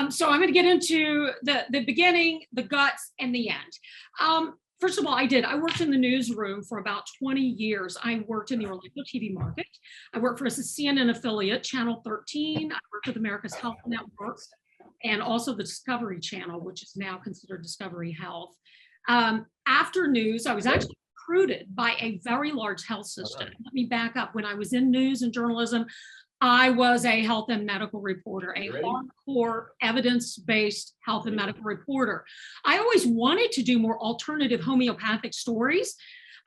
So I'm going to get into the beginning, the guts, and the end. First of all, I worked in the newsroom for about 20 years. I worked in the Orlando TV market. I worked for a CNN affiliate, Channel 13. I worked with America's Health Network and also the Discovery Channel, which is now considered Discovery Health. After news, I was actually recruited by a very large health system. Let me back up. When I was in news and journalism, I was a health and medical reporter, a hardcore evidence-based health and medical reporter. I always wanted to do more alternative homeopathic stories,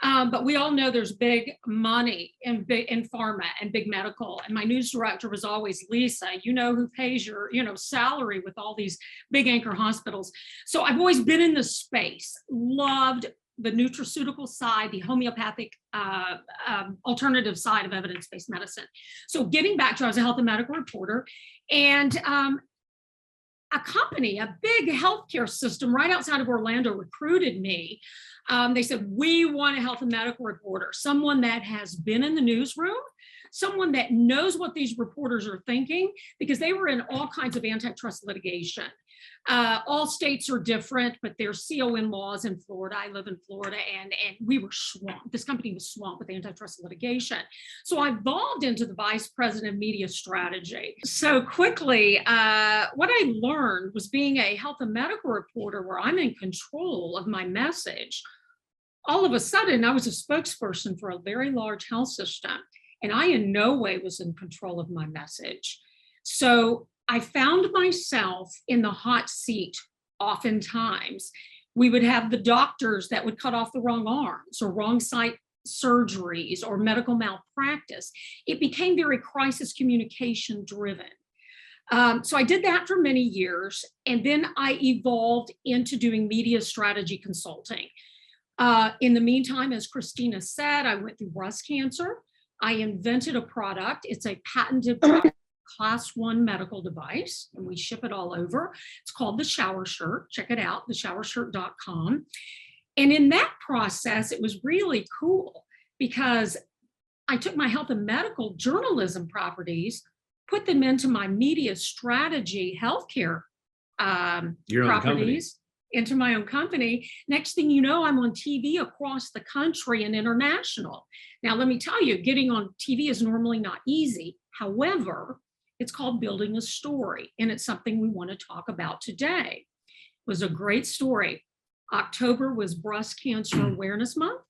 but we all know there's big money in pharma and big medical. And my news director was always, Lisa, you know who pays your salary with all these big anchor hospitals. So I've always been in this space, loved the nutraceutical side, the homeopathic alternative side of evidence-based medicine. So getting back to, I was a health and medical reporter, and a company, a big healthcare system right outside of Orlando recruited me. They said, we want a health and medical reporter, someone that has been in the newsroom, someone that knows what these reporters are thinking, because they were in all kinds of antitrust litigation. All states are different, but there's CON laws in Florida. I live in Florida, and we were swamped. This company was swamped with antitrust litigation. So I evolved into the vice president of media strategy. So quickly, what I learned was being a health and medical reporter where I'm in control of my message. All of a sudden, I was a spokesperson for a very large health system, and I in no way was in control of my message. So I found myself in the hot seat oftentimes. We would have the doctors that would cut off the wrong arms or wrong site surgeries or medical malpractice. It became very crisis communication driven. So I did that for many years, and then I evolved into doing media strategy consulting. In the meantime, as Christina said, I went through breast cancer. I invented a product. It's a patented Class 1 medical device, and we ship it all over. It's called the Shower Shirt. Check it out, theshowershirt.com. And in that process, it was really cool because I took my health and medical journalism properties, put them into my media strategy healthcare properties, into my own company. Next thing you know, I'm on TV across the country and international. Now, let me tell you, getting on TV is normally not easy. However, it's called building a story, and it's something we want to talk about today. It was a great story. October was Breast Cancer Awareness Month.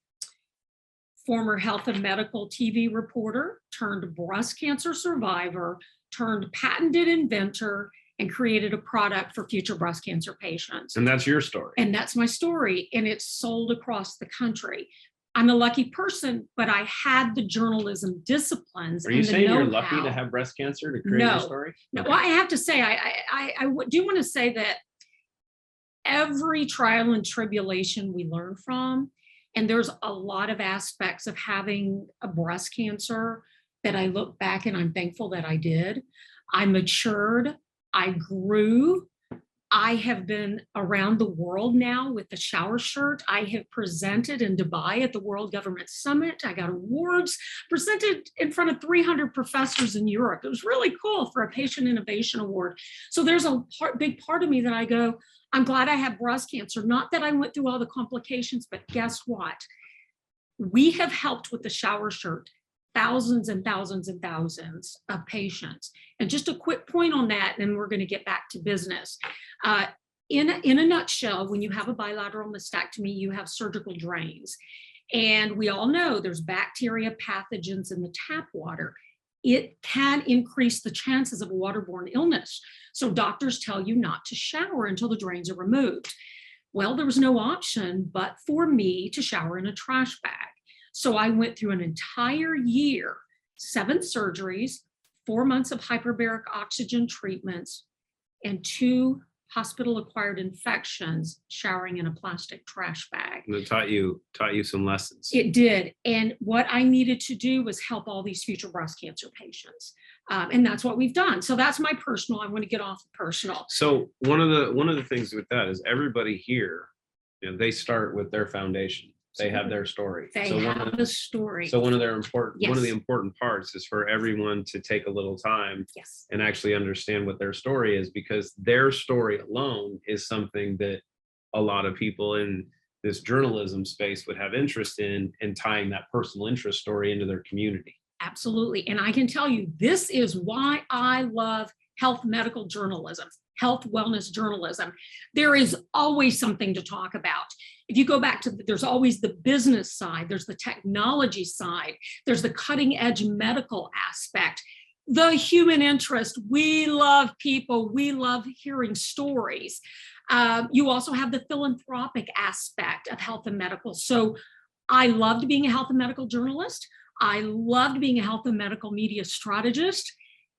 Former health and medical TV reporter turned breast cancer survivor, turned patented inventor, and created a product for future breast cancer patients. And that's your story. And that's my story, and it's sold across the country. I'm a lucky person, but I had the journalism disciplines. Are you saying you're lucky to have breast cancer to create your story? No, well, I have to say, I do want to say that every trial and tribulation we learn from, and there's a lot of aspects of having a breast cancer that I look back and I'm thankful that I did. I matured, I grew. I have been around the world now with the Shower Shirt. I have presented in Dubai at the World Government Summit. I got awards, presented in front of 300 professors in Europe. It was really cool for a Patient Innovation Award. So there's a big part of me that I go, I'm glad I have breast cancer. Not that I went through all the complications, but guess what? We have helped with the Shower Shirt thousands and thousands and thousands of patients. And just a quick point on that, and then we're going to get back to business. In a nutshell, when you have a bilateral mastectomy, you have surgical drains. And we all know there's bacteria, pathogens in the tap water. It can increase the chances of a waterborne illness. So doctors tell you not to shower until the drains are removed. Well, there was no option but for me to shower in a trash bag. So I went through an entire year, 7 surgeries, 4 months of hyperbaric oxygen treatments, and 2 hospital-acquired infections showering in a plastic trash bag. And it taught you some lessons. It did. And what I needed to do was help all these future breast cancer patients. And that's what we've done. So that's my personal. I want to get off the personal. So one of the things with that is everybody here, they start with their foundation. They have their story. They have the story. So one of the Yes. important parts is for everyone to take a little time Yes. and actually understand what their story is, because their story alone is something that a lot of people in this journalism space would have interest in, and tying that personal interest story into their community. Absolutely. And I can tell you, this is why I love health medical journalism, health wellness journalism. There is always something to talk about. If you go back to, there's always the business side, there's the technology side, there's the cutting edge medical aspect, the human interest. We love people, we love hearing stories. You also have the philanthropic aspect of health and medical. So I loved being a health and medical journalist. I loved being a health and medical media strategist.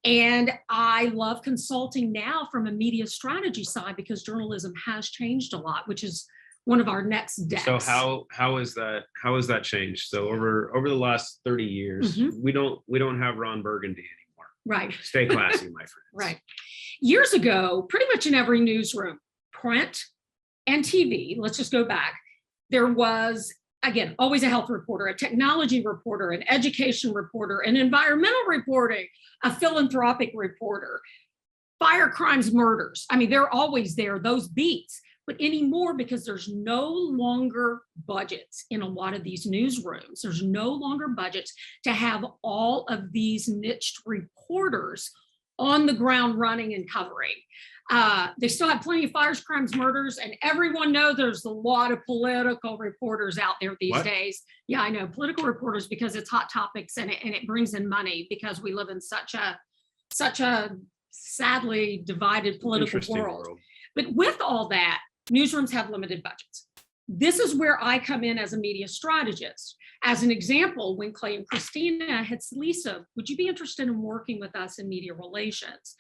And I love consulting now from a media strategy side, because journalism has changed a lot, which is one of our next decks. So how is that changed? So over the last 30 years, we don't have Ron Burgundy anymore. Right. Stay classy, my friends. Right. Years ago, pretty much in every newsroom, print and TV, let's just go back, there was, again, always a health reporter, a technology reporter, an education reporter, an environmental reporting, a philanthropic reporter, fire, crimes, murders. I mean, they're always there, those beats. But anymore, because there's no longer budgets in a lot of these newsrooms, there's no longer budgets to have all of these niched reporters on the ground running and covering. They still have plenty of fires, crimes, murders, and everyone knows there's a lot of political reporters out there these days. Yeah, I know, political reporters, because it's hot topics and it brings in money, because we live in such a sadly divided political world. But with all that, newsrooms have limited budgets. This is where I come in as a media strategist. As an example, when Clay and Christina had said, Lisa, would you be interested in working with us in media relations?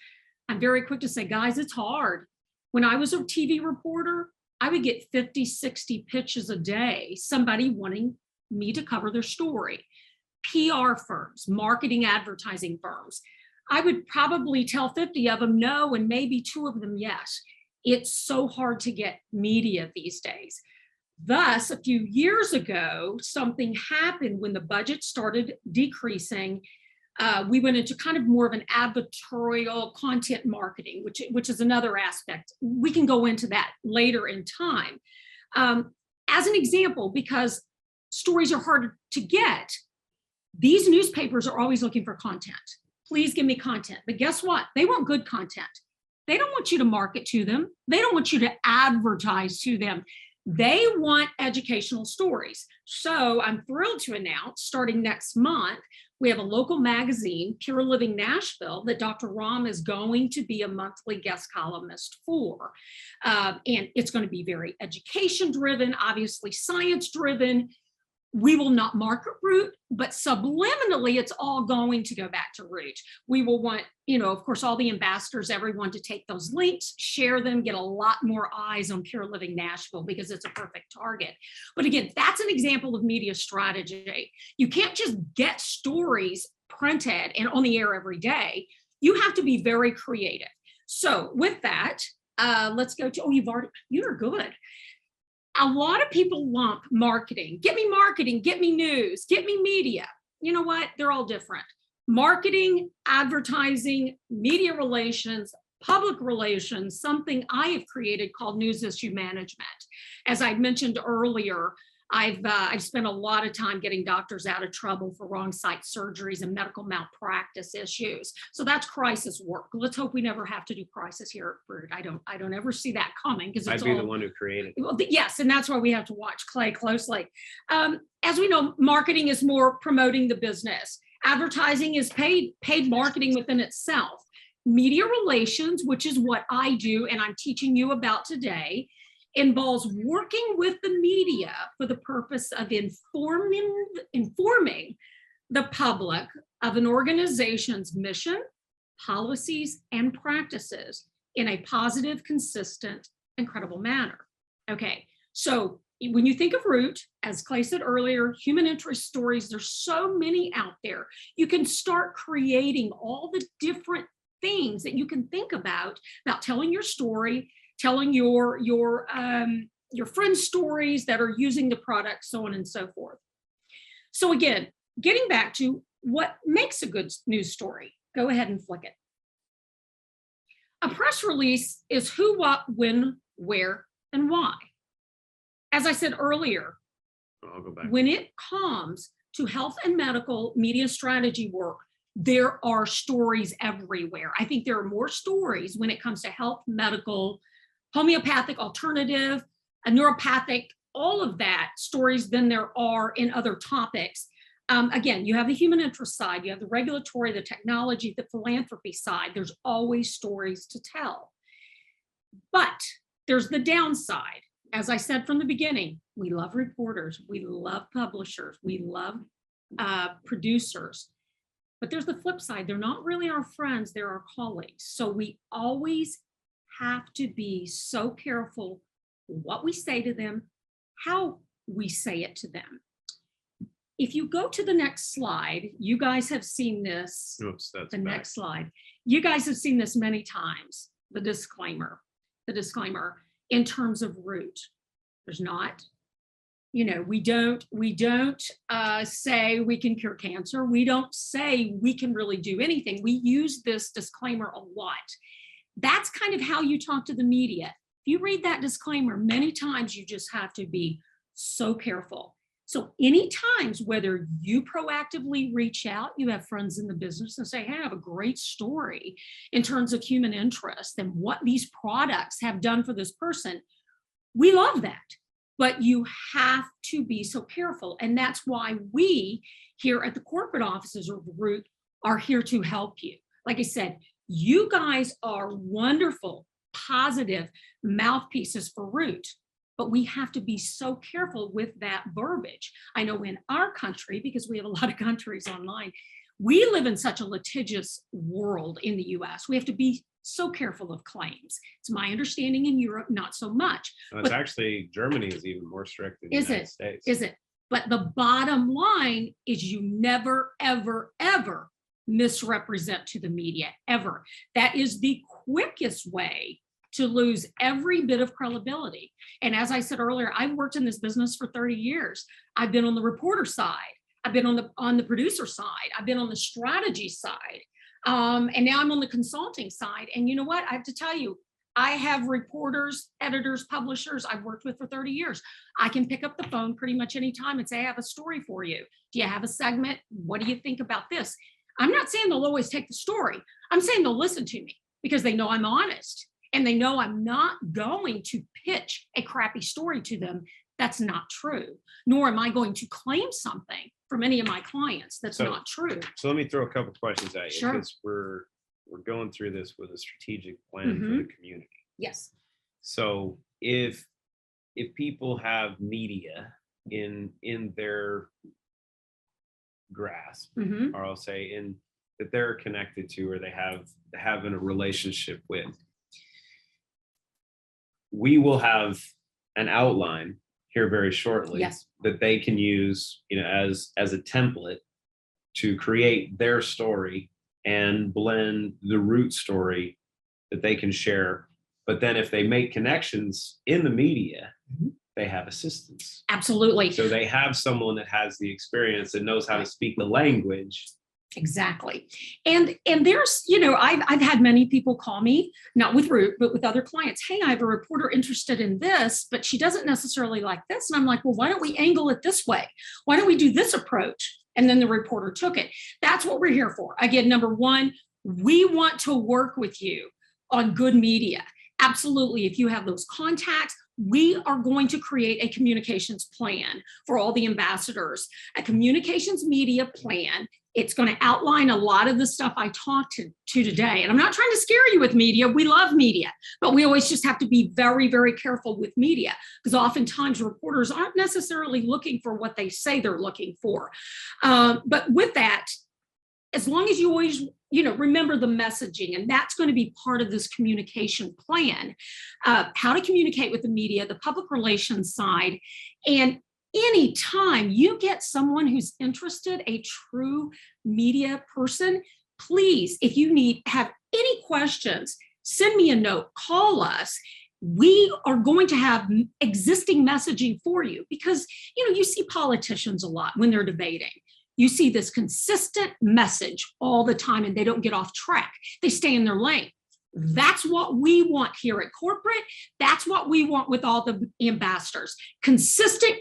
I'm very quick to say, guys, it's hard. When I was a TV reporter, I would get 50, 60 pitches a day, somebody wanting me to cover their story. PR firms, marketing advertising firms. I would probably tell 50 of them no, and maybe 2 of them yes. It's so hard to get media these days. Thus, a few years ago, something happened when the budget started decreasing. We went into kind of more of an advertorial content marketing, which is another aspect. We can go into that later in time. As an example, because stories are harder to get, these newspapers are always looking for content. Please give me content. But guess what? They want good content. They don't want you to market to them. They don't want you to advertise to them. They want educational stories. So I'm thrilled to announce, starting next month, we have a local magazine, Pure Living Nashville, that Dr. Ram is going to be a monthly guest columnist for. And it's going to be very education driven, obviously science driven. We will not market root, but subliminally, it's all going to go back to root. We will want, of course, all the ambassadors, everyone to take those links, share them, get a lot more eyes on Pure Living Nashville, because it's a perfect target. But again, that's an example of media strategy. You can't just get stories printed and on the air every day. You have to be very creative. So with that, let's go to, you're good. A lot of people lump marketing. Get me news, get me media. You know what? They're all different. Marketing, advertising, media relations, public relations, something I have created called news issue management. As I mentioned earlier, I've spent a lot of time getting doctors out of trouble for wrong site surgeries and medical malpractice issues. So that's crisis work. Let's hope we never have to do crisis here at Root. I don't ever see that coming, because I'd be the one who created it. Well, yes, and that's why we have to watch Clay closely. As we know, marketing is more promoting the business. Advertising is paid marketing within itself. Media relations, which is what I do and I'm teaching you about today, involves working with the media for the purpose of informing the public of an organization's mission, policies, and practices in a positive, consistent, and credible manner. Okay, so when you think of Root, as Clay said earlier, human interest stories, there's so many out there. You can start creating all the different things that you can think about telling your story, telling your your friends' stories that are using the product, so on and so forth. So again, getting back to what makes a good news story. Go ahead and flick it. A press release is who, what, when, where, and why. As I said earlier, I'll go back. when it comes to health and medical media strategy work, there are stories everywhere. I think there are more stories when it comes to health, medical, homeopathic, alternative, neuropathic, all of that stories than there are in other topics. Again, you have the human interest side, you have the regulatory, the technology, the philanthropy side. There's always stories to tell. But there's the downside. As I said from the beginning, we love reporters, we love publishers, we love producers. But there's the flip side. They're not really our friends, they're our colleagues. So we always have to be so careful what we say to them, how we say it to them. If you go to the next slide, you guys have seen this. Oops, that's the back. next slide. You guys have seen this many times, the disclaimer in terms of root. There's not, we don't say we can cure cancer. We don't say we can really do anything. We use this disclaimer a lot. That's kind of how you talk to the media. If you read that disclaimer many times, you just have to be so careful. So any times, whether you proactively reach out, you have friends in the business and say, hey, I have a great story in terms of human interest and what these products have done for this person. We love that, but you have to be so careful. And that's why we here at the corporate offices of Root are here to help you. Like I said, you guys are wonderful, positive mouthpieces for Root. But we have to be so careful with that verbiage. I know in our country, because we have a lot of countries online, we live in such a litigious world in the US. We have to be so careful of claims. It's my understanding in Europe, not so much. No, it's actually, Germany is even more strict than the United States. Is it? But the bottom line is you never, ever, ever misrepresent to the media, ever. That is the quickest way to lose every bit of credibility. And as I said earlier, I've worked in this business for 30 years. I've been on the reporter side. I've been on the producer side. I've been on the strategy side. And now I'm on the consulting side. And you know what? I have to tell you, I have reporters, editors, publishers I've worked with for 30 years. I can pick up the phone pretty much any time and say, I have a story for you. Do you have a segment? What do you think about this? I'm not saying they'll always take the story. I'm saying they'll listen to me because they know I'm honest. And they know I'm not going to pitch a crappy story to them. That's not true. Nor am I going to claim something from any of my clients that's not true. So let me throw a couple questions at you, Sure. because we're going through this with a strategic plan for the community. Yes. So if people have media in their grasp, or I'll say in that they're connected to, or they have in a relationship with, we will have an outline here very shortly that they can use, as a template to create their story and blend the Root story that they can share. But then if they make connections in the media, they have assistance. Absolutely. So they have someone that has the experience and knows how to speak the language. Exactly. And there's, I've had many people call me, not with Root, but with other clients. Hey, I have a reporter interested in this, but she doesn't necessarily like this. And I'm like, well, why don't we angle it this way? Why don't we do this approach? And then the reporter took it. That's what we're here for. Again, number one, we want to work with you on good media. Absolutely. If you have those contacts, we are going to create a communications plan for all the ambassadors, a communications media plan. It's going to outline a lot of the stuff I talked to today. And I'm not trying to scare you with media. We love media, but we always just have to be very, very careful with media, because oftentimes reporters aren't necessarily looking for what they say they're looking for. But with that, as long as you always, remember the messaging, and that's going to be part of this communication plan, how to communicate with the media, the public relations side. And anytime you get someone who's interested, a true media person, please, if you have any questions, send me a note, call us. we are going to have existing messaging for you because, you see politicians a lot when they're debating. You see this consistent message all the time and they don't get off track. They stay in their lane. That's what we want here at corporate. That's what we want with all the ambassadors. Consistent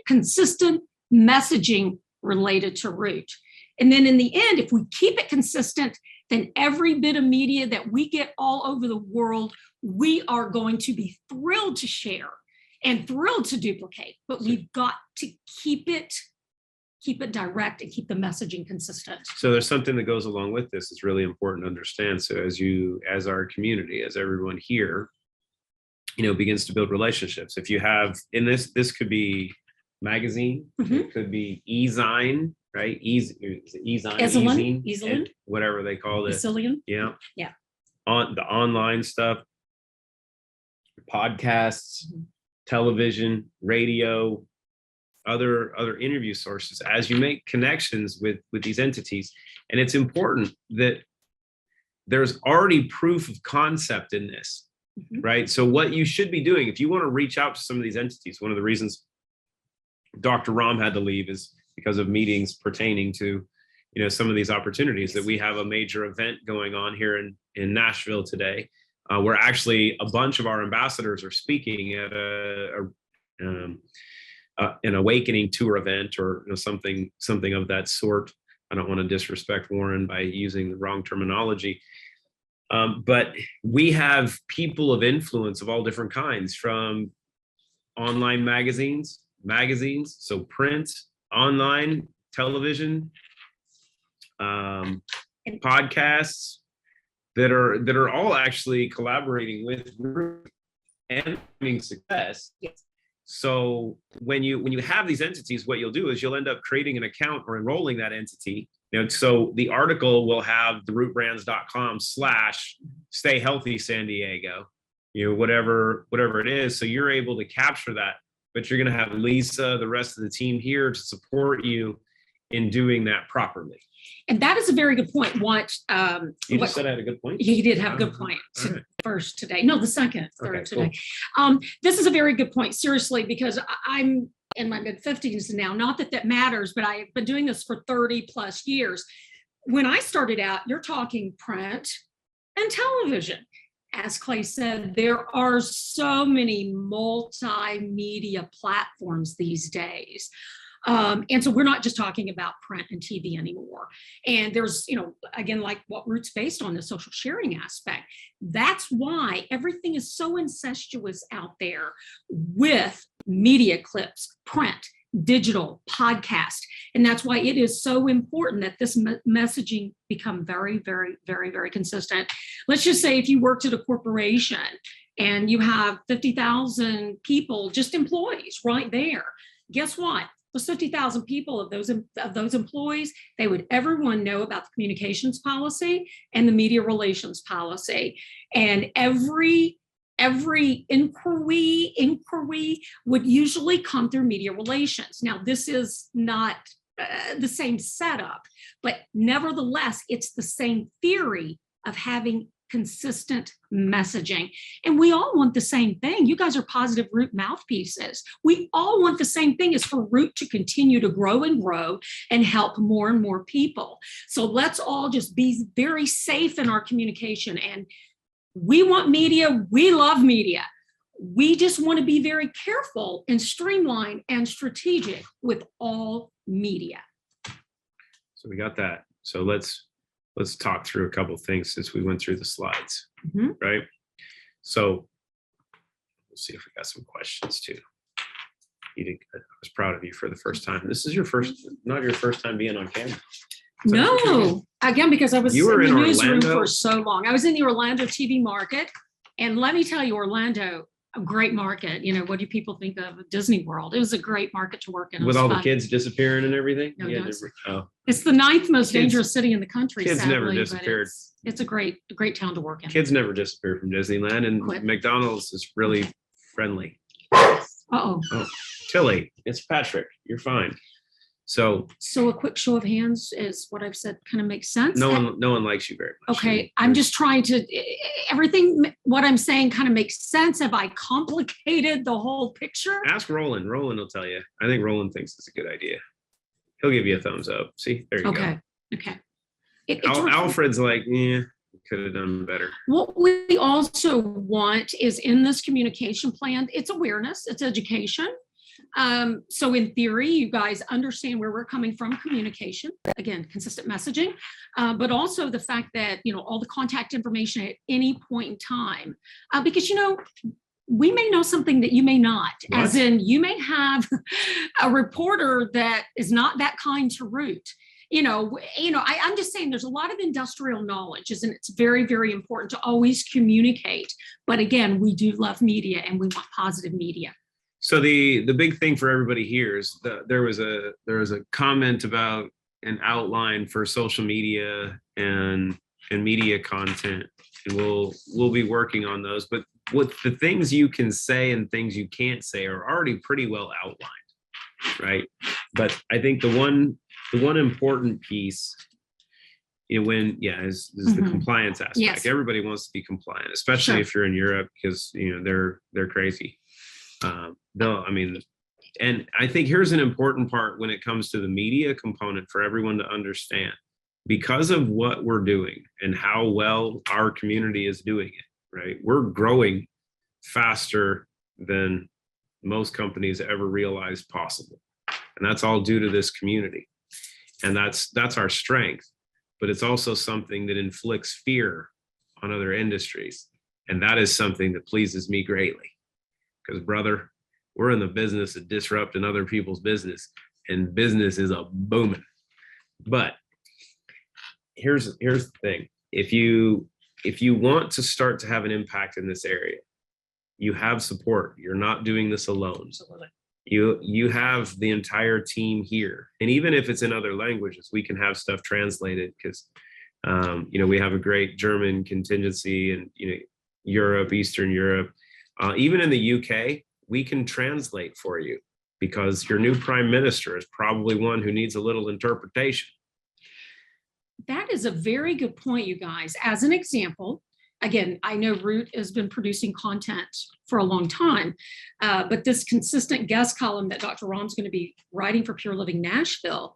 messaging related to Root. And then in the end, if we keep it consistent, then every bit of media that we get all over the world, we are going to be thrilled to share and thrilled to duplicate. But we've got to keep it direct and keep the messaging consistent. So there's something that goes along with this. It's really important to understand. So as our community, as everyone here, begins to build relationships. If you have in this could be magazine, it could be e-zine, right? E-zine, whatever they call it. Yeah. On the online stuff, podcasts, television, radio, other interview sources, as you make connections with these entities. And it's important that there's already proof of concept in this, right? So what you should be doing, if you want to reach out to some of these entities, one of the reasons Dr. Ram had to leave is because of meetings pertaining to, some of these opportunities. That we have a major event going on here in Nashville today, where actually a bunch of our ambassadors are speaking at an awakening tour event or something of that sort. I don't want to disrespect Warren by using the wrong terminology. But we have people of influence of all different kinds, from online magazines, so print, online, television, podcasts that are all actually collaborating with and having success. Yes. So when you have these entities, what you'll do is you'll end up creating an account or enrolling that entity. So the article will have therootbrands.com/stay healthy San Diego, whatever it is. So you're able to capture that, but you're going to have Lisa, the rest of the team here to support you in doing that properly. And that is a very good point. You just said I had a good point? He did have a good point first today. No, the third today. Cool. This is a very good point, seriously, because I'm in my mid-50s now. Not that matters, but I've been doing this for 30 plus years. When I started out, you're talking print and television. As Clay said, there are so many multimedia platforms these days. And so we're not just talking about print and TV anymore. And there's, again, like what Root's based on, the social sharing aspect. That's why everything is so incestuous out there with media clips, print, digital, podcast. And that's why it is so important that this messaging become very, very, very, very consistent. Let's just say if you worked at a corporation and you have 50,000 people, just employees right there, guess what? Those 50,000 people of those employees, everyone know about the communications policy and the media relations policy. And every inquiry would usually come through media relations. Now, this is not the same setup, but nevertheless, it's the same theory of having consistent messaging. And we all want the same thing. You guys are positive Root mouthpieces. We all want the same thing, is for Root to continue to grow and help more and more people. So let's all just be very safe in our communication. And we want media. We love media. We just want to be very careful and streamlined and strategic with all media. So we got that. So let's talk through a couple of things since we went through the slides, right? So we'll see if we got some questions too. You did good. I was proud of you for the first time. This is not your first time being on camera. No, again, because I was in the newsroom for so long. I was in the Orlando TV market, and let me tell you, Orlando, a great market. What do people think of Disney World? It was a great market to work in. With all the kids disappearing and everything? No, it's the 9th most dangerous city in the country. Kids sadly, never disappeared. It's a great town to work in. Kids never disappeared from Disneyland, and McDonald's is really friendly. Uh-oh. Oh, Tilly, it's Patrick. You're fine. So a quick show of hands is what I've said kind of makes sense. no one likes you very much. Okay, I'm just trying to, everything, what I'm saying kind of makes sense. Have I complicated the whole picture? Ask Roland. Roland will tell you. I think Roland thinks it's a good idea. He'll give you a thumbs up. See, there you go. Okay. Alfred's like, yeah, could have done better. What we also want is in this communication plan, it's awareness, it's education. So in theory, you guys understand where we're coming from, communication, again, consistent messaging, but also the fact that, all the contact information at any point in time, because, we may know something that you may not, What? As in you may have a reporter that is not that kind to root. I'm just saying there's a lot of industrial knowledge, and it's very, very important to always communicate. But again, we do love media and we want positive media. So the big thing for everybody here is there was a comment about an outline for social media and media content, and we'll be working on those. But what the things you can say and things you can't say are already pretty well outlined, right? But I think the one important piece, is the compliance aspect. Yes. Everybody wants to be compliant, especially if you're in Europe, because they're crazy. And I think here's an important part when it comes to the media component for everyone to understand. Because of what we're doing and how well our community is doing it, right? We're growing faster than most companies ever realized possible. And that's all due to this community. And that's our strength, but it's also something that inflicts fear on other industries. And that is something that pleases me greatly. Because, brother, we're in the business of disrupting other people's business, and business is a booming. But here's the thing: if you want to start to have an impact in this area, you have support. You're not doing this alone. Absolutely. You have the entire team here, and even if it's in other languages, we can have stuff translated because we have a great German contingency, and Europe, Eastern Europe. Even in the UK, we can translate for you because your new prime minister is probably one who needs a little interpretation. That is a very good point, you guys. As an example, again, I know Root has been producing content for a long time, but this consistent guest column that Dr. Rom's going to be writing for Pure Living Nashville,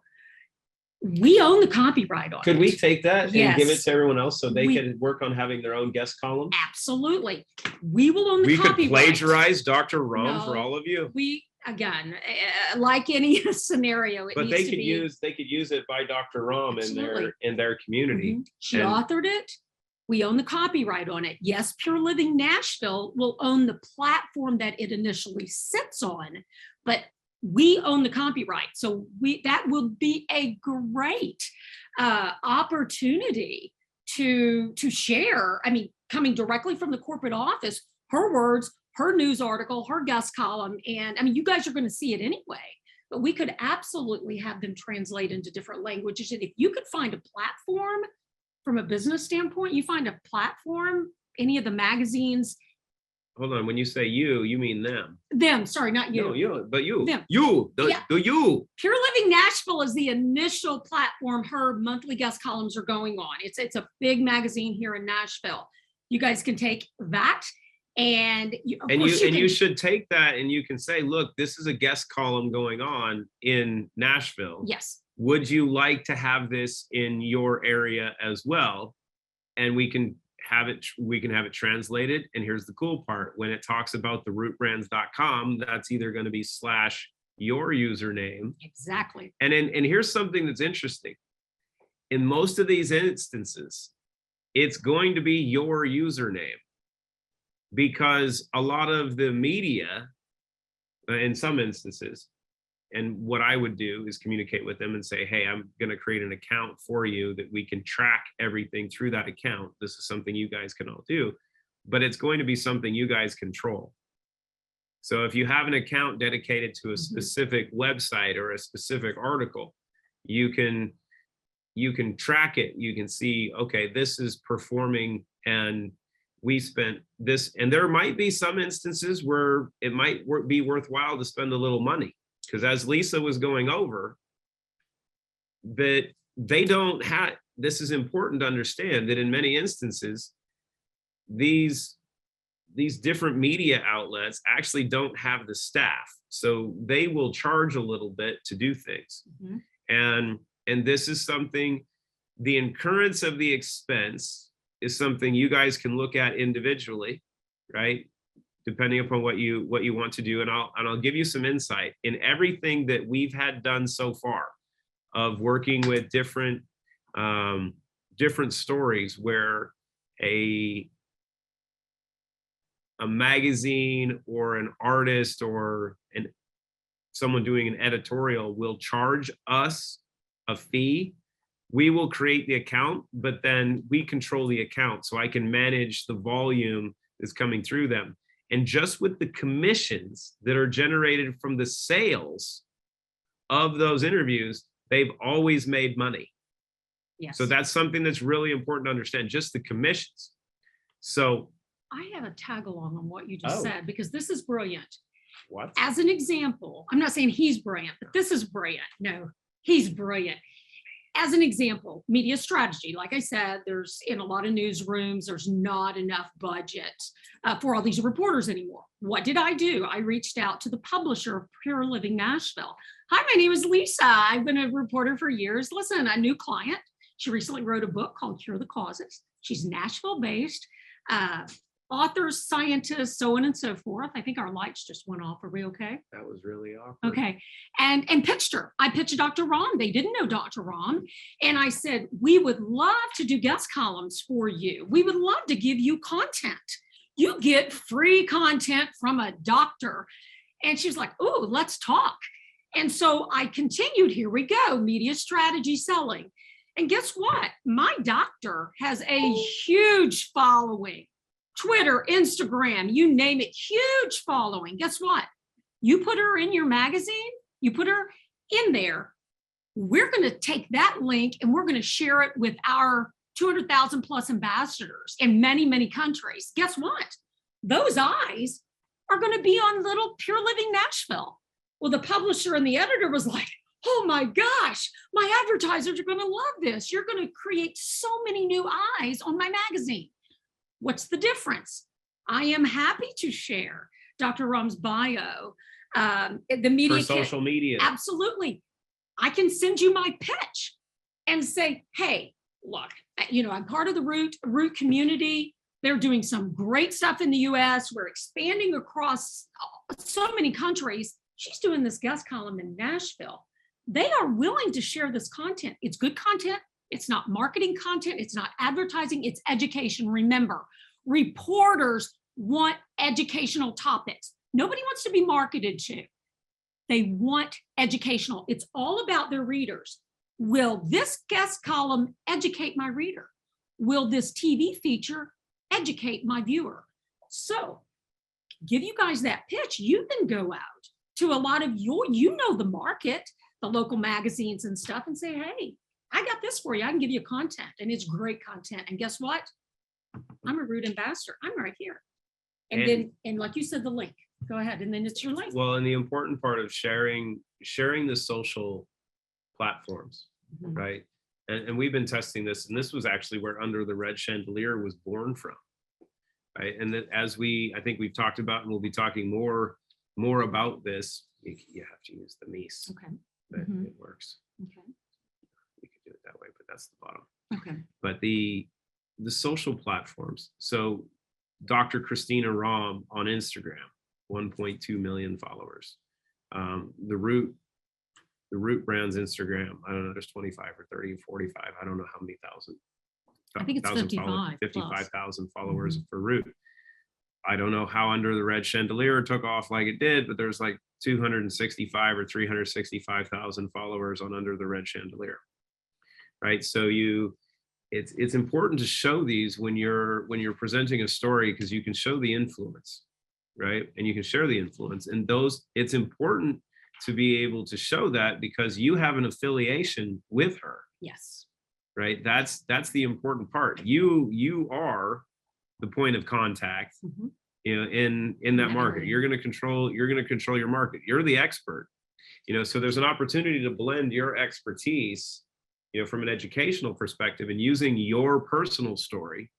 we own the copyright on it. Could we take that and give it to everyone else so they can work on having their own guest column? Absolutely. We will own the copyright. We could plagiarize Dr. Rom for all of you. Again, like any scenario, but they could use it by Dr. Rom in their community. Mm-hmm. She authored it. We own the copyright on it. Yes, Pure Living Nashville will own the platform that it initially sits on, but we own the copyright. So that will be a great opportunity to share. I mean, coming directly from the corporate office, her words, her news article, her guest column. And I mean, you guys are going to see it anyway, but we could absolutely have them translate into different languages. And if you could find a platform from a business standpoint, you find a platform, any of the magazines. Hold on, when you say you mean them. Them, sorry, not you. No, you, but you. Them. You. Pure Living Nashville is the initial platform her monthly guest columns are going on. It's a big magazine here in Nashville. You guys can take that and you should take that and you can say, look, this is a guest column going on in Nashville. Yes. Would you like to have this in your area as well? And we can have it translated. And here's the cool part: when it talks about the rootbrands.com, that's either going to be / your username. Exactly. And here's something that's interesting. In most of these instances, it's going to be your username, because a lot of the media, in some instances, and what I would do is communicate with them and say, hey, I'm going to create an account for you that we can track everything through that account. This is something you guys can all do, but it's going to be something you guys control. So if you have an account dedicated to a specific website or a specific article, you can track it. You can see, okay, this is performing and we spent this. And there might be some instances where it might be worthwhile to spend a little money. Because as Lisa was going over, that they don't have, this is important to understand, that in many instances, these different media outlets actually don't have the staff. So they will charge a little bit to do things. And this is something, the incurrence of the expense is something you guys can look at individually, right? Depending upon what you want to do. And I'll give you some insight in everything that we've had done so far of working with different stories where a magazine or an artist or someone doing an editorial will charge us a fee. We will create the account, but then we control the account, so I can manage the volume that's coming through them. And just with the commissions that are generated from the sales of those interviews, they've always made money. Yes. So that's something that's really important to understand, just the commissions. So I have a tag along on what you just said, because this is brilliant. What? As an example, I'm not saying he's brilliant, but this is brilliant. No, he's brilliant. As an example, media strategy. Like I said, there's in a lot of newsrooms, there's not enough budget for all these reporters anymore. What did I do? I reached out to the publisher of Pure Living Nashville. Hi, my name is Lisa. I've been a reporter for years. Listen, a new client. She recently wrote a book called Cure the Causes. She's Nashville based. Authors, scientists, so on and so forth. I think our lights just went off. Are we okay? That was really awkward. Okay. And pitched her. I pitched Dr. Rom. They didn't know Dr. Rom. And I said, we would love to do guest columns for you. We would love to give you content. You get free content from a doctor. And she's like, oh, let's talk. And so I continued, here we go, media strategy selling. And guess what? My doctor has a huge following. Twitter, Instagram, you name it, huge following. Guess what? You put her in your magazine, you put her in there, we're going to take that link and we're going to share it with our 200,000 plus ambassadors in many, many countries. Guess what? Those eyes are going to be on little Pure Living Nashville. Well, the publisher and the editor was like, oh my gosh, my advertisers are going to love this. You're going to create so many new eyes on my magazine. What's the difference? I am happy to share Dr. Rom's bio, the media. For social media. Absolutely. I can send you my pitch and say, hey, look, I'm part of the Root community. They're doing some great stuff in the US. We're expanding across so many countries. She's doing this guest column in Nashville. They are willing to share this content. It's good content. It's not marketing content. It's not advertising. It's education. Remember, reporters want educational topics. Nobody wants to be marketed to. They want educational. It's all about their readers. Will this guest column educate my reader? Will this TV feature educate my viewer? So give you guys that pitch. You can go out to a lot of the market, the local magazines and stuff, and say, hey, I got this for you. I can give you content, and it's great content. And guess what? I'm a Root ambassador. I'm right here. And like you said, the link. Go ahead, and then it's your link. Well, and the important part of sharing the social platforms, right? And we've been testing this, and this was actually where Under the Red Chandelier was born from, right? And that as I think we've talked about, and we'll be talking more about this. You have to use the Mies. Okay. But it works. Okay. We could do it that way, but that's the bottom. Okay. But the social platforms. So Dr. Christina Rom on Instagram, 1.2 million followers. The Root brand's Instagram, I don't know, there's 25 or 30 or 45. I don't know how many thousand. I think it's 55,000 followers for Root. I don't know how Under the Red Chandelier took off like it did, but there's like 265 or 365,000 followers on Under the Red Chandelier, right? So it's important to show these when you're presenting a story, because you can show the influence, right? And you can share the influence, and it's important to be able to show that because you have an affiliation with her. Yes. Right. That's the important part. You are the point of contact, in that market. You're going to control your market. You're the expert, so there's an opportunity to blend your expertise from an educational perspective and using your personal story,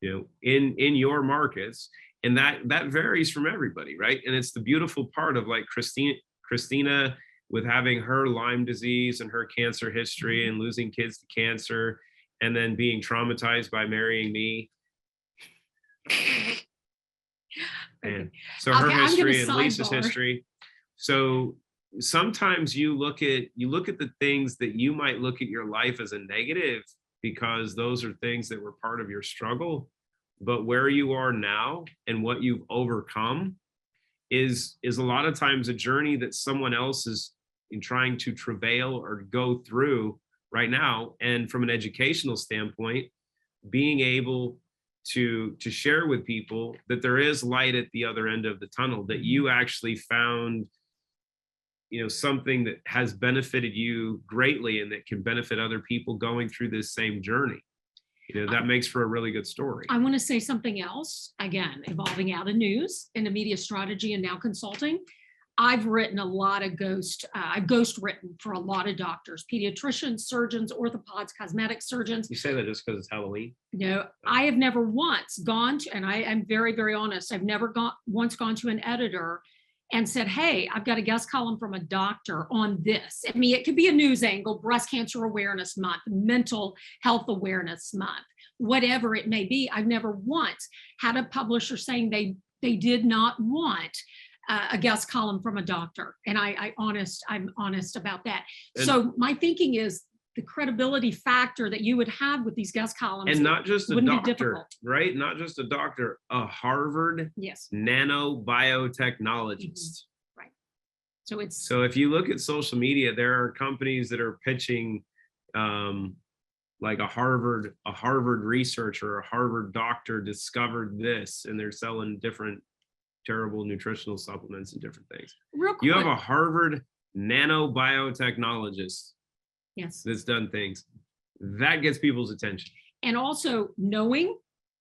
in your markets. And that varies from everybody, right? And it's the beautiful part of like Christina with having her Lyme disease and her cancer history and losing kids to cancer, and then being traumatized by marrying me. And so her history and Lisa's history. So sometimes you look at the things that you might look at your life as a negative because those are things that were part of your struggle. But where you are now and what you've overcome is a lot of times a journey that someone else is in trying to travail or go through right now. And from an educational standpoint, being able to share with people that there is light at the other end of the tunnel, that you actually found something that has benefited you greatly and that can benefit other people going through this same journey. That makes for a really good story. I want to say something else, again, evolving out of news into media strategy and now consulting. I've written a lot of I've ghost written for a lot of doctors, pediatricians, surgeons, orthopods, cosmetic surgeons. You say that just because it's Halloween? No, I have never once gone to, and I am very, very honest, I've never once gone to an editor and said, hey, I've got a guest column from a doctor on this. I mean, it could be a news angle, Breast Cancer Awareness Month, Mental Health Awareness Month, whatever it may be. I've never once had a publisher saying they did not want a guest column from a doctor. And I'm honest about that. And so my thinking is the credibility factor that you would have with these guest columns. And not just a doctor, right? Not just a doctor, a Harvard nanobiotechnologist. Right. So if you look at social media, there are companies that are pitching like a Harvard researcher, a Harvard doctor discovered this, and they're selling different terrible nutritional supplements and different things. Real quick. You have a Harvard nanobiotechnologist that's done things. That gets people's attention. And also knowing,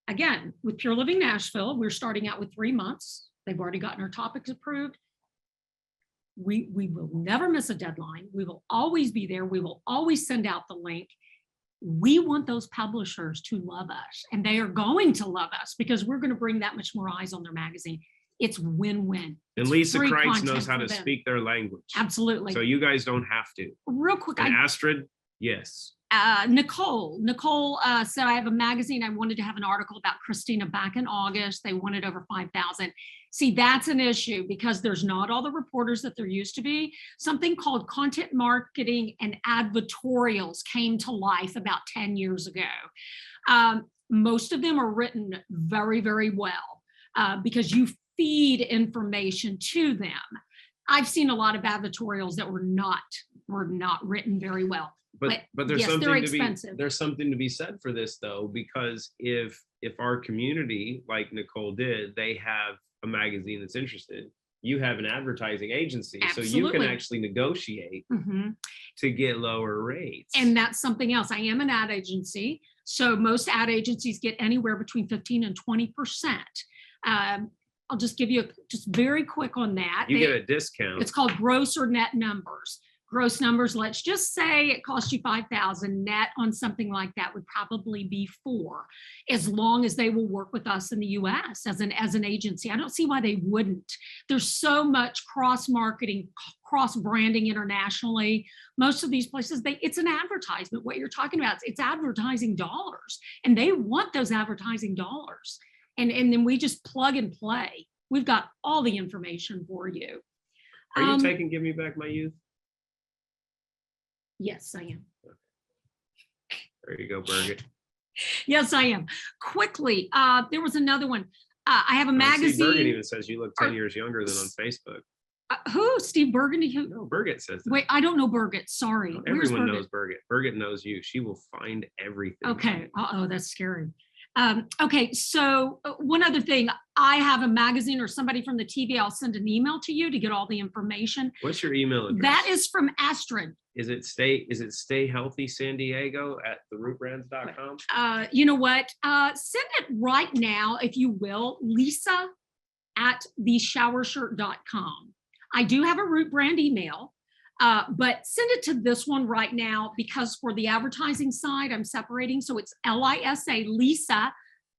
again, with Pure Living Nashville, we're starting out with 3 months. They've already gotten our topics approved. We will never miss a deadline. We will always be there. We will always send out the link. We want those publishers to love us, and they are going to love us because we're going to bring that much more eyes on their magazine. It's win-win. And Lisa Crite knows how to speak their language. Absolutely. So you guys don't have to. Real quick. And Astrid, yes. Nicole said, I have a magazine. I wanted to have an article about Christina back in August. They wanted over 5,000. See, that's an issue because there's not all the reporters that there used to be. Something called content marketing and advertorials came to life about 10 years ago. Most of them are written very, very well because you feed information to them. I've seen a lot of advertorials that were not written very well. But there's something to be said for this though, because if our community, like Nicole did, they have a magazine that's interested, you have an advertising agency. Absolutely. So you can actually negotiate to get lower rates. And that's something else. I am an ad agency. So most ad agencies get anywhere between 15 and 20%. I'll just give you just very quick on that. You get a discount. It's called gross or net numbers. Gross numbers, let's just say it costs you 5,000. Net on something like that would probably be 4, as long as they will work with us in the US as an agency. I don't see why they wouldn't. There's so much cross-marketing, cross-branding internationally. Most of these places, it's an advertisement. What you're talking about, it's advertising dollars, and they want those advertising dollars. And then we just plug and play. We've got all the information for you. Are you taking Give Me Back My Youth? Yes, I am. There you go, Birgit. Yes, I am. Quickly, there was another one. I have a magazine. See, Birgit even says you look 10 years younger than on Facebook. Who? Steve Burgundy? Who? No, Birgit says that. Wait, I don't know Birgit. Sorry. No, everyone knows Birgit. Birgit knows you. She will find everything. Okay. Uh-oh, that's scary. Okay, so one other thing, I have a magazine or somebody from the TV, I'll send an email to you to get all the information. What's your email address? That is from Astrid. Is it Stay Healthy San Diego at therootbrands.com? You know what? Send it right now, if you will, Lisa at theshowershirt.com. I do have a Root Brand email. But send it to this one right now, because for the advertising side, I'm separating. So it's LISA, Lisa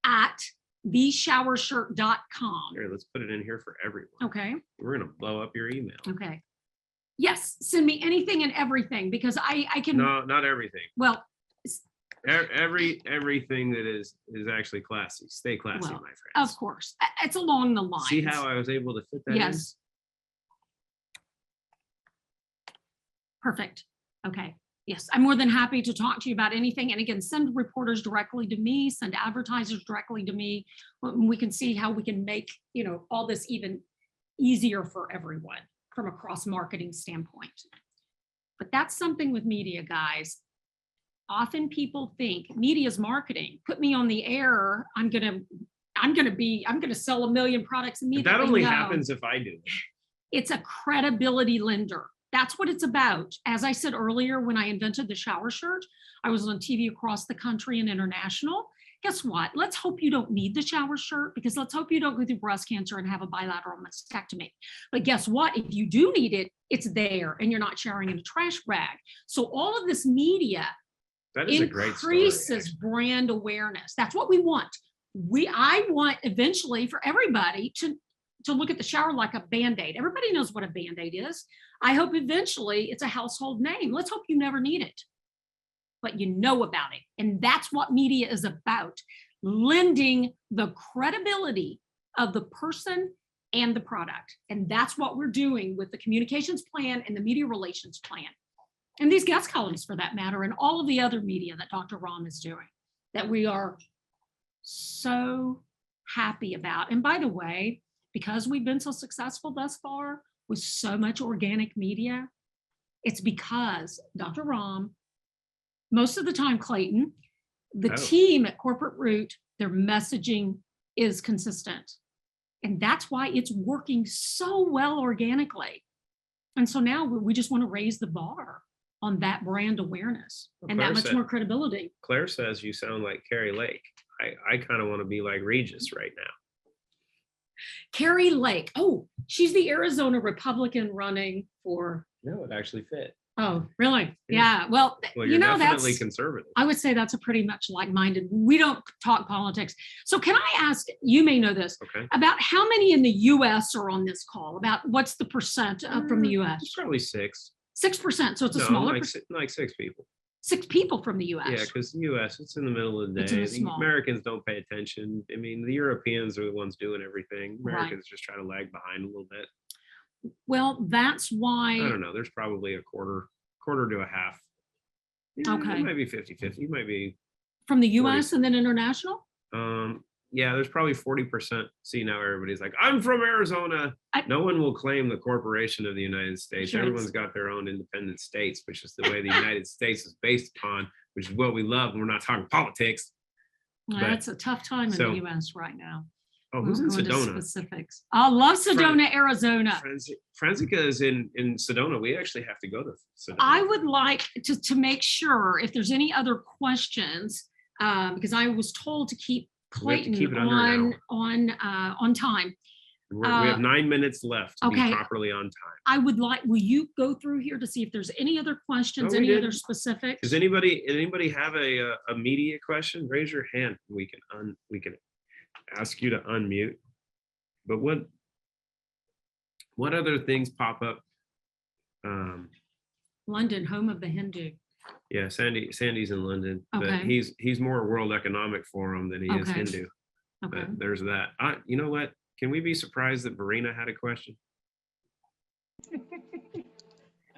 at theshowershirt.com. Here, let's put it in here for everyone. Okay. We're going to blow up your email. Okay. Yes. Send me anything and everything, because I can. No, not everything. Well, Everything that is actually classy. Stay classy, well, my friends. of course. It's along the lines. See how I was able to fit that in? Yes. Perfect. Okay. Yes, I'm more than happy to talk to you about anything. And again, send reporters directly to me, send advertisers directly to me. We can see how we can make, all this even easier for everyone from a cross-marketing standpoint. But that's something with media, guys. Often people think media is marketing. Put me on the air. I'm gonna sell 1 million products immediately. That only No. happens if I do it. It's a credibility lender. That's what it's about. As I said earlier, when I invented the shower shirt, I was on TV across the country and international. Guess what? Let's hope you don't need the shower shirt, because let's hope you don't go through breast cancer and have a bilateral mastectomy. But guess what? If you do need it, it's there and you're not showering in a trash bag. So all of this media That is a great story. increases brand awareness. That's what we want. I want eventually for everybody to look at the shower like a Band-Aid. Everybody knows what a Band-Aid is. I hope eventually it's a household name. Let's hope you never need it, but you know about it. And that's what media is about, lending the credibility of the person and the product. And that's what we're doing with the communications plan and the media relations plan. And these guest columns, for that matter, and all of the other media that Dr. Ram is doing, that we are so happy about. And by the way, because we've been so successful thus far with so much organic media, it's because Dr. Ram, most of the time, Clayton, the team at Corporate Root, their messaging is consistent. And that's why it's working so well organically. And so now we just want to raise the bar on that brand awareness and that much more credibility. Claire says you sound like Carrie Lake. I kind of want to be like Regis right now. Carrie Lake. Oh, she's the Arizona Republican running for. No, it actually fit. Oh, really? Yeah. Well, you're definitely conservative. I would say that's a pretty much like-minded. We don't talk politics. So can I ask, you may know this, about how many in the U.S. are on this call? About what's the percent from the U.S.? It's probably 6%. 6%. So it's a smaller percent. Like 6 people. 6 people from the U.S. Yeah, because the U.S., it's in the middle of the day. The Americans don't pay attention. I mean, the Europeans are the ones doing everything. Americans just try to lag behind a little bit. Well, that's why. I don't know. There's probably a quarter to a half. Yeah, okay. It might be 50-50. It might be. From the U.S. 40. And then international? Yeah, there's probably 40%. See, now everybody's like, I'm from Arizona. No one will claim the corporation of the United States. Sure. Everyone's got their own independent states, which is the way the United States is based upon, which is what we love. We're not talking politics. Well, that's a tough time in the U.S. right now. Oh, who's in Sedona? Specifics. I love Sedona, Arizona. Franzica is in Sedona. We actually have to go to Sedona. I would like to make sure if there's any other questions, because I was told to keep Clayton on time. We have 9 minutes left to be properly on time. I would like, will you go through here to see if there's any other questions, any other specifics? Does anybody have a media question? Raise your hand. We can ask you to unmute. But what other things pop up? London, home of the Hindu. Yeah, Sandy's in London, but he's more World Economic Forum than he is Hindu. But there's that. You know what? Can we be surprised that Verena had a question?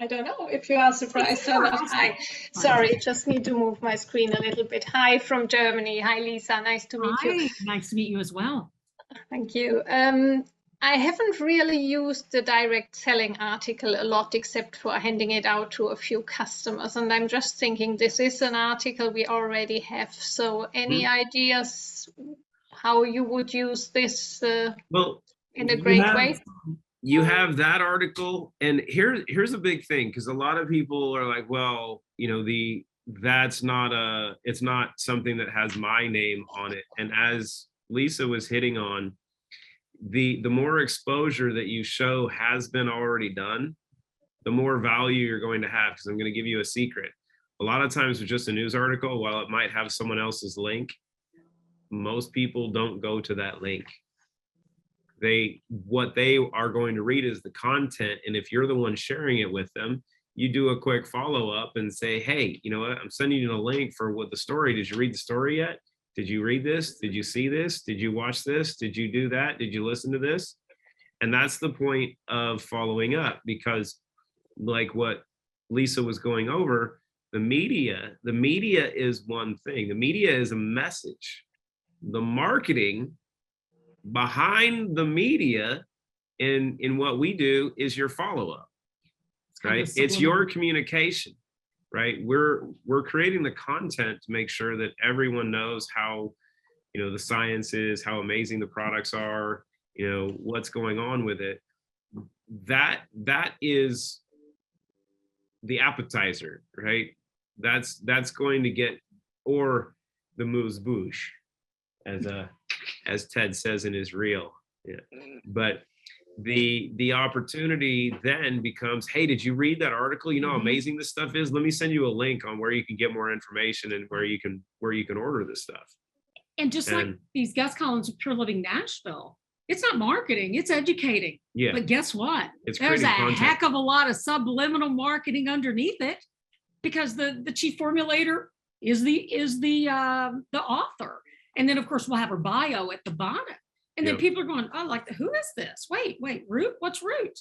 I don't know if you are surprised or not. Hi, sorry, just need to move my screen a little bit. Hi from Germany. Hi, Lisa. Nice to meet you. Nice to meet you as well. Thank you. I haven't really used the direct selling article a lot, except for handing it out to a few customers. And I'm just thinking this is an article we already have. So any ideas how you would use this in a great way? You have that article. And here's a big thing, because a lot of people are like, well, it's not something that has my name on it. And as Lisa was hitting on, the more exposure that you show has been already done, the more value you're going to have. Because I'm going to give you a secret. A lot of times with just a news article, while it might have someone else's link, most people don't go to that link. What they are going to read is the content. And if you're the one sharing it with them, you do a quick follow-up and say, hey, you know what, I'm sending you the link for what the story. Did you read the story yet? Did you read this? Did you see this? Did you watch this? Did you do that? Did you listen to this? And that's the point of following up, because like what Lisa was going over, the media is one thing. The media is a message. The marketing behind the media in what we do is your follow-up, right? It's your communication, right? We're creating the content to make sure that everyone knows how, the science is, how amazing the products are, what's going on with it. That is the appetizer, right? That's going to get, or the moose bouche, as Ted says in his reel. Yeah. But the opportunity then becomes, hey, did you read that article? You know how amazing this stuff is? Let me send you a link on where you can get more information and where you can order this stuff. And just like these guest columns of Pure Living Nashville, it's not marketing, it's educating. Yeah. But guess what? It's There's a content. heck of a lot of subliminal marketing underneath it, because the chief formulator is the author. And then of course we'll have her bio at the bottom. And then people are going, oh, like, who is this? Wait, Root? What's Root?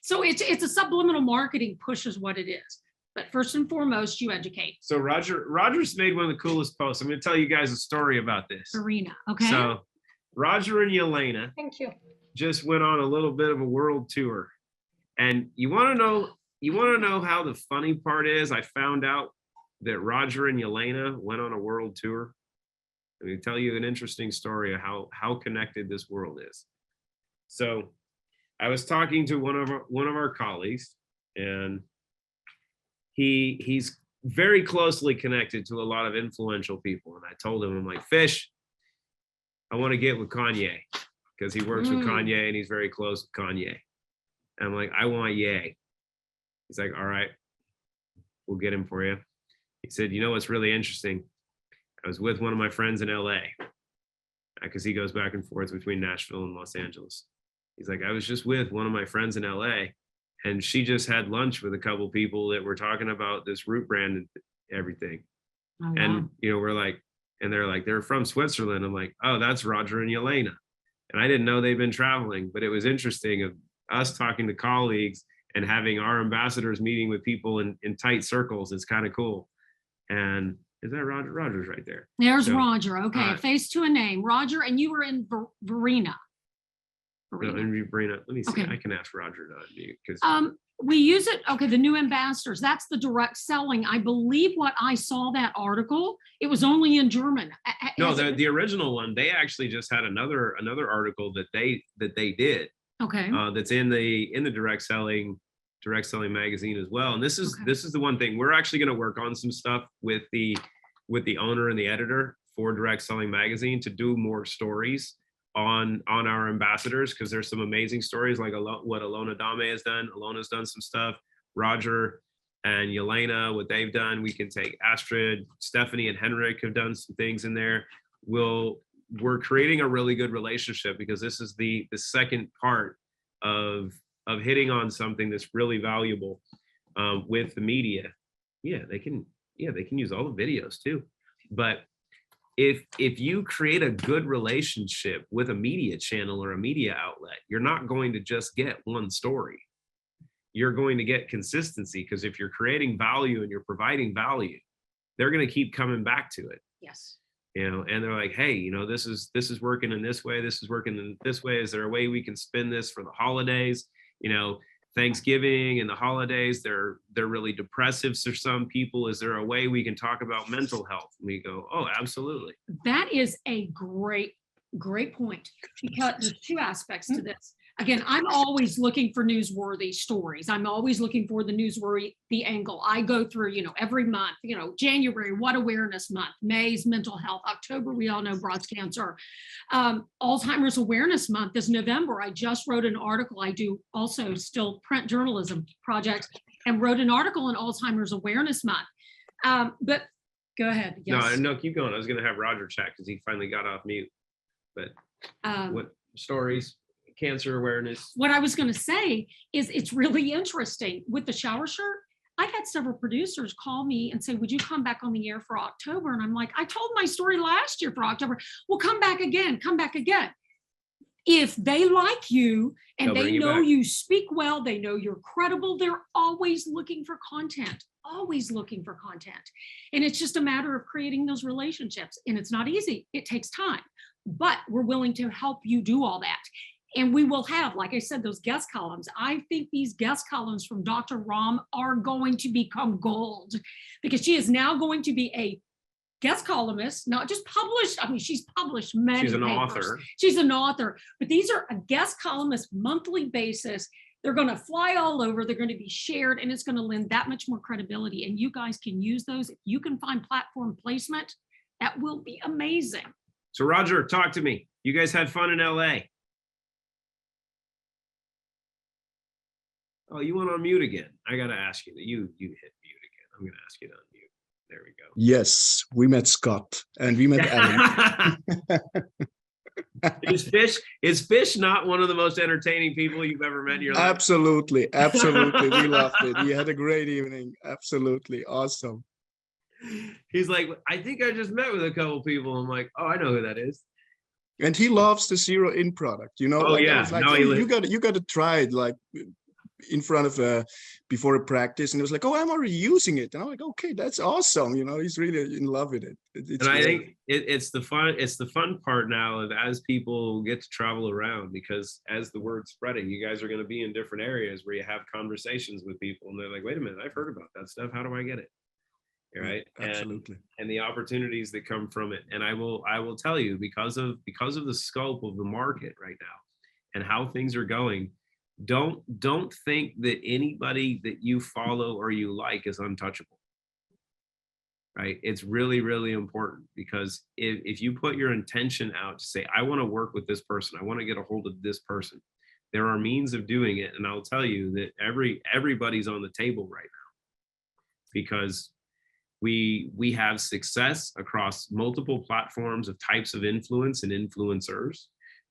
So it's a subliminal marketing push is what it is. But first and foremost, you educate. So Roger's made one of the coolest posts. I'm going to tell you guys a story about this. Arena, okay. So Roger and Yelena, thank you, just went on a little bit of a world tour. And you want to know how the funny part is? I found out that Roger and Yelena went on a world tour. Let me tell you an interesting story of how connected this world is. So I was talking to one of our colleagues, and he's very closely connected to a lot of influential people. And I told him, I'm like, Fish, I want to get with Kanye, because he works with Kanye and he's very close with Kanye. And I'm like, I want Ye. He's like, all right, we'll get him for you. He said, you know what's really interesting? I was with one of my friends in LA, because he goes back and forth between Nashville and Los Angeles. He's like, I was just with one of my friends in LA, and she just had lunch with a couple people that were talking about this Root brand and everything. Oh, wow. And, we're like, and they're like, they're from Switzerland. I'm like, oh, that's Roger and Yelena. And I didn't know they'd been traveling, but it was interesting of us talking to colleagues and having our ambassadors meeting with people in tight circles. It's kind of cool. And is that Roger? Roger's right there. There's Roger. Okay, a face to a name. Roger, and you were in Verena. No, in Verena. Let me see. Okay. I can ask Roger to unmute, because we use it. Okay, the new ambassadors. That's the direct selling. I believe what I saw that article. It was only in German. No, the original one. They actually just had another article that they did. Okay. That's in the direct selling magazine as well. And this is the one thing we're actually going to work on some stuff with the owner and the editor for Direct Selling Magazine to do more stories on our ambassadors, because there's some amazing stories like what Alona Dame has done. Alona's done some stuff. Roger and Yelena, what they've done. We can take Astrid, Stephanie, and Henrik have done some things in there. We're creating a really good relationship, because this is the second part of hitting on something that's really valuable with the media. They can use all the videos too. But if you create a good relationship with a media channel or a media outlet, you're not going to just get one story. You're going to get consistency, because if you're creating value and you're providing value, they're going to keep coming back to it. Yes. And they're like, hey, this is working in this way. This is working in this way. Is there a way we can spin this for the holidays? Thanksgiving and the holidays, they're really depressive for some people. Is there a way we can talk about mental health? And we go, oh, absolutely. That is a great point, because there's two aspects to this. Again, I'm always looking for newsworthy stories. I'm always looking for the newsworthy, the angle. I go through, every month, January, what awareness month, May's mental health, October, we all know breast cancer. Alzheimer's awareness month is November. I just wrote an article. I do also still print journalism project and wrote an article on Alzheimer's awareness month. But go ahead. Yes. No, keep going. I was going to have Roger chat because he finally got off mute. But what stories? Cancer awareness. What I was going to say is it's really interesting with the shower shirt. I've had several producers call me and say, would you come back on the air for October? And I'm like, I told my story last year for October. Well, come back again. If they like you and they know you speak well, they know you're credible, they're always looking for content. And it's just a matter of creating those relationships. And it's not easy. It takes time, but we're willing to help you do all that. And we will have, like I said, those guest columns. I think these guest columns from Dr. Ram are going to become gold because she is now going to be a guest columnist, not just published. I mean, she's published many She's an papers. author. She's an author, but these are a guest columnist monthly basis. They're going to fly all over. They're going to be shared, and it's going to lend that much more credibility. And you guys can use those. If you can find platform placement, that will be amazing. So Roger, talk to me. You guys had fun in LA. Oh, you went on mute again. I got to ask you that you hit mute again. I'm going to ask you to unmute. There we go. Yes, we met Scott and we met Adam. Is Fish not one of the most entertaining people you've ever met in your life? Absolutely. We loved it. We had a great evening. Absolutely. Awesome. He's like, I think I just met with a couple people. I'm like, oh, I know who that is. And he loves the zero in product, Oh, like, yeah. like, No, you got to try it, like in front of before a practice, and it was like, oh, I'm already using it, and I'm like, okay, that's awesome. He's really in love with it. It's and I great. think it's the fun part now of as people get to travel around, because as the word's spreading, you guys are going to be in different areas where you have conversations with people, and they're like, wait a minute, I've heard about that stuff. How do I get it? Right. Absolutely. And the opportunities that come from it. And I will tell you, because of the scope of the market right now and how things are going, don't think that anybody that you follow or you like is untouchable. Right. It's really, really important, because if you put your intention out to say, I want to work with this person, I want to get a hold of this person, there are means of doing it. And I'll tell you that everybody's on the table right now, because we have success across multiple platforms of types of influence and influencers.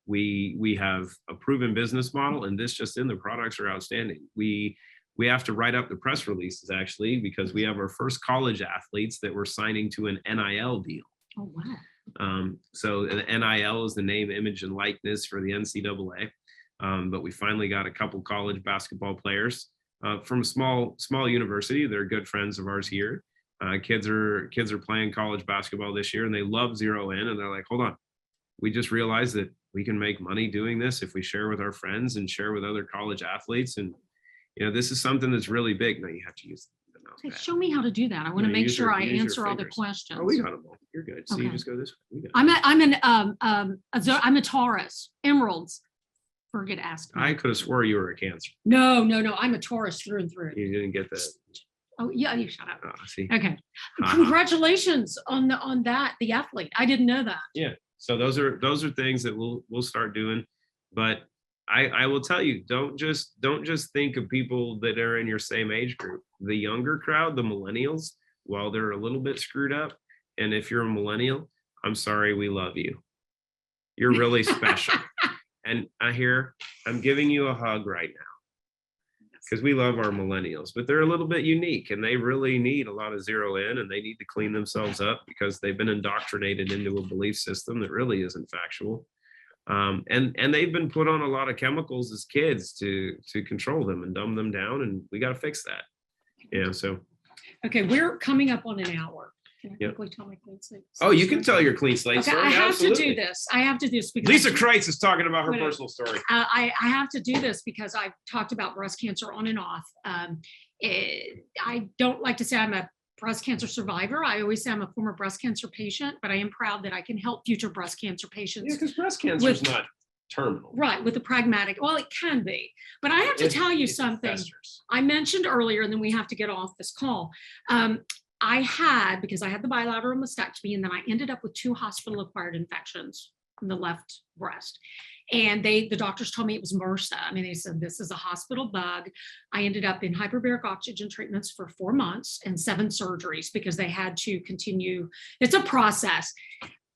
We have a proven business model, and this just in, the products are outstanding. We have to write up the press releases, actually, because we have our first college athletes that we're signing to an NIL deal. Oh, wow. So the NIL is the name, image, and likeness for the NCAA. But we finally got a couple college basketball players from a small university. They're good friends of ours here. Kids are playing college basketball this year, and they love zero in, and they're like, hold on, we just realized that we can make money doing this if we share with our friends and share with other college athletes. And this is something that's really big. No, you have to use the mouse pad. Show me how to do that. I want to make sure I answer all the questions. Oh, we got them all. You're good. So Okay. you just go this way. I'm a Taurus, emeralds. Forget asking. I could have swore you were a Cancer. No. I'm a Taurus through and through. You didn't get that. Oh yeah, you shut up. Oh, see. Okay. Uh-huh. Congratulations on that, the athlete. I didn't know that. Yeah. So those are things that we'll start doing. But I will tell you, don't just think of people that are in your same age group. The younger crowd, the millennials, while they're a little bit screwed up, and if you're a millennial, I'm sorry, we love you. You're really special. And I'm giving you a hug right now, because we love our millennials, but they're a little bit unique, and they really need a lot of zero in, and they need to clean themselves up because they've been indoctrinated into a belief system that really isn't factual. And they've been put on a lot of chemicals as kids to control them and dumb them down, and we got to fix that. Yeah. So. Okay, we're coming up on an hour. Can I Yep. quickly tell my clean slate? Oh, you can tell your Clean Slate Okay, story. I have Absolutely. to do this. I have to do this because Lisa Crite is talking about her Wait, personal story. I have to do this because I've talked about breast cancer on and off. I don't like to say I'm a breast cancer survivor. I always say I'm a former breast cancer patient, but I am proud that I can help future breast cancer Yeah, patients. because breast cancer is not terminal. Right, with the pragmatic, well, it can be, but I have to tell you It something. festers. I mentioned earlier, and then we have to get off this call. Because I had the bilateral mastectomy, and then I ended up with 2 hospital-acquired infections in the left breast. And the doctors told me it was MRSA. I mean, they said, this is a hospital bug. I ended up in hyperbaric oxygen treatments for 4 months and 7 surgeries because they had to continue. It's a process.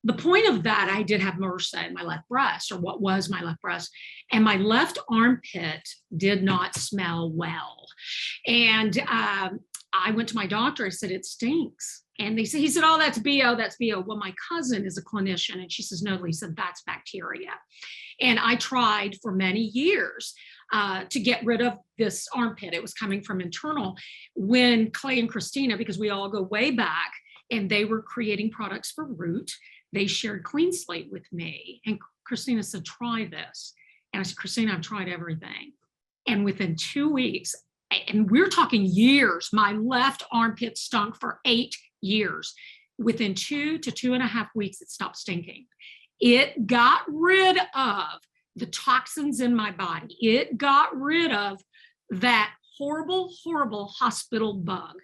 The point of that, I did have MRSA in my left breast, or what was my left breast, and my left armpit did not smell well. And I went to my doctor. I said, it stinks. And he said, oh, that's BO, that's BO. Well, my cousin is a clinician, and she says, no, Lisa, that's bacteria. And I tried for many years to get rid of this armpit. It was coming from internal. When Clay and Christina, because we all go way back, and they were creating products for Root, they shared Clean Slate with me. And Christina said, try this. And I said, Christina, I've tried everything. And within 2 weeks, and we're talking years, my left armpit stunk for 8 years. Within 2 to 2.5 weeks, it stopped stinking. It got rid of the toxins in my body. It got rid of that horrible, horrible hospital bug.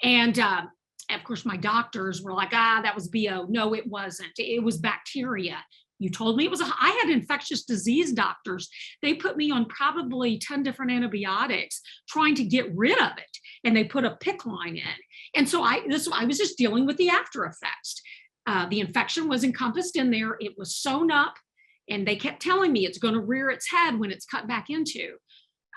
And of course, my doctors were like, that was BO. No, it wasn't. It was bacteria. You told me it was, I had infectious disease doctors. They put me on probably 10 different antibiotics trying to get rid of it. And they put a PICC line in. And so I was just dealing with the after effects. The infection was encompassed in there. It was sewn up, and they kept telling me it's going to rear its head when it's cut back into.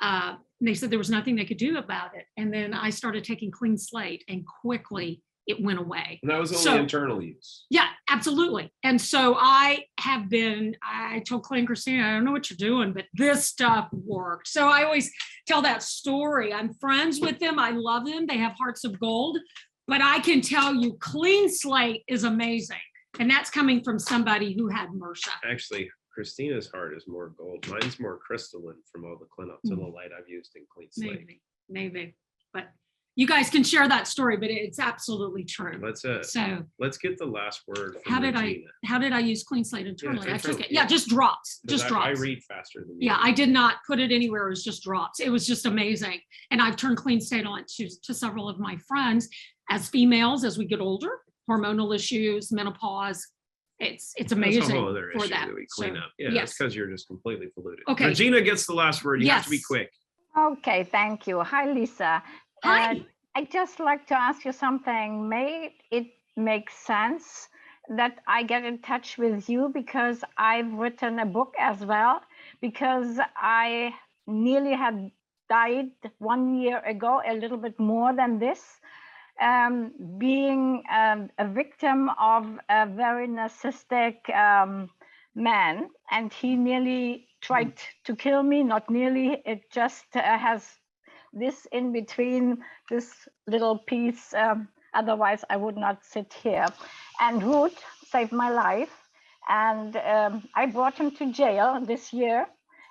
And they said there was nothing they could do about it. And then I started taking Clean Slate, and quickly it went away. And that was only internal use. Yeah, absolutely. And so I told Clay and Christina, I don't know what you're doing, but this stuff worked. So I always tell that story. I'm friends with them. I love them. They have hearts of gold. But I can tell you, Clean Slate is amazing. And that's coming from somebody who had MRSA. Actually, Christina's heart is more gold. Mine's more crystalline from all the Clinoptilolite I've used in Clean Slate. Maybe. But you guys can share that story, but it's absolutely true. Let's get the last word from how did Regina. I use Clean Slate internally? Yeah, I took it. Yeah, just drops. Just drops. I read faster than you. Yeah, I did not put it anywhere. It was just drops. It was just amazing. And I've turned Clean Slate on to several of my friends. As females, as we get older, hormonal issues, menopause, it's amazing. That's a whole other for issue that. that we clean up. Yeah, yes. That's because you're just completely polluted. Okay. Regina gets the last word. You have to be quick. Okay, thank you. Hi, Lisa. Hi. I'd just like to ask you something. May it make sense that I get in touch with you, because I've written a book as well, because I nearly had died 1 year ago, a little bit more than this. Being a victim of a very narcissistic man, and he nearly tried to kill me. Not nearly, it just has this in between, this little piece, otherwise I would not sit here. And Ruth saved my life, and I brought him to jail this year,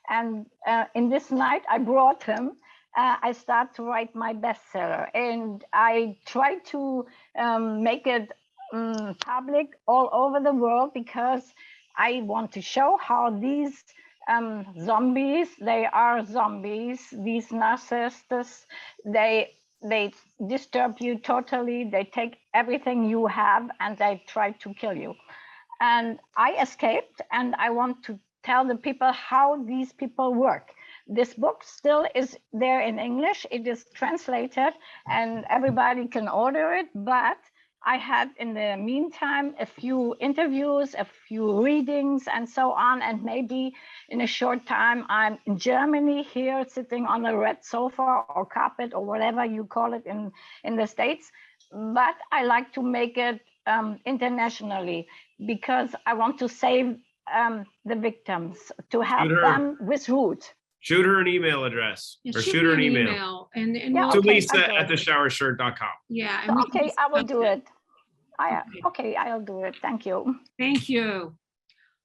and in this night I brought him. I start to write my bestseller, and I try to make it public all over the world, because I want to show how these zombies, they are zombies, these narcissists, they disturb you totally, they take everything you have, and they try to kill you. And I escaped, and I want to tell the people how these people work. This book still is there in English. It is translated and everybody can order it. But I had in the meantime a few interviews, a few readings and so on. And maybe in a short time, I'm in Germany here sitting on a red sofa or carpet or whatever you call it in the States. But I like to make it internationally, because I want to save the victims, to help them with Root. Shoot her an email address, or shoot her an email. And yeah, to okay, Lisa@theshowershirt.com. Yeah. And okay, I will do it. Okay, I'll do it. Thank you. Thank you.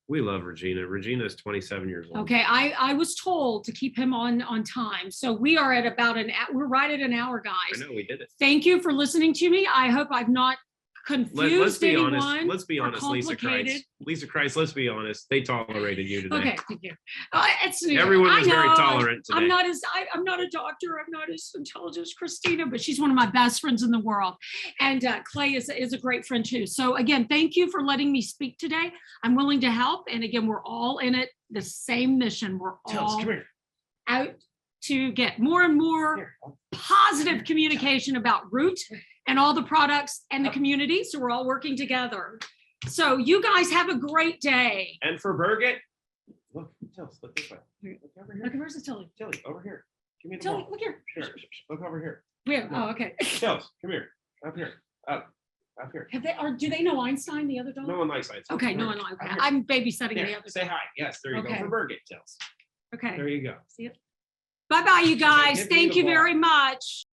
We love Regina. Regina is 27 years old. Okay, I was told to keep him on time. So we are at about we're right at an hour, guys. I know, we did it. Thank you for listening to me. I hope I've not confused let's be anyone. honest. Let's be or honest, Lisa complicated. Christ. Lisa Christ, let's be honest. They tolerated you today. Okay, thank you. It's Everyone I was very know, tolerant today. I'm not a doctor. I'm not as intelligent as Christina, but she's one of my best friends in the world. And Clay is a great friend too. So again, thank you for letting me speak today. I'm willing to help. And again, we're all in it, the same mission. We're all out to get more and more positive communication about root and all the products and the community. So we're all working together. So you guys have a great day. And for Birgit, look, Tills, look this way. Look over here. Look, where's the Tilly? Tilly, over here. Give me the Tilly, ball. look here. Here, look over here. Where? Oh, okay. Tills, come here. Up here. Up here. Do they know Einstein, the other dog? No one likes Einstein. Okay, no one. Okay. I'm babysitting the Here, other say dog. hi. Yes, there you Okay. go. For Birgit, Tills. Okay. There you go. See it. Bye-bye, you guys. Give me Thank the you ball. very much.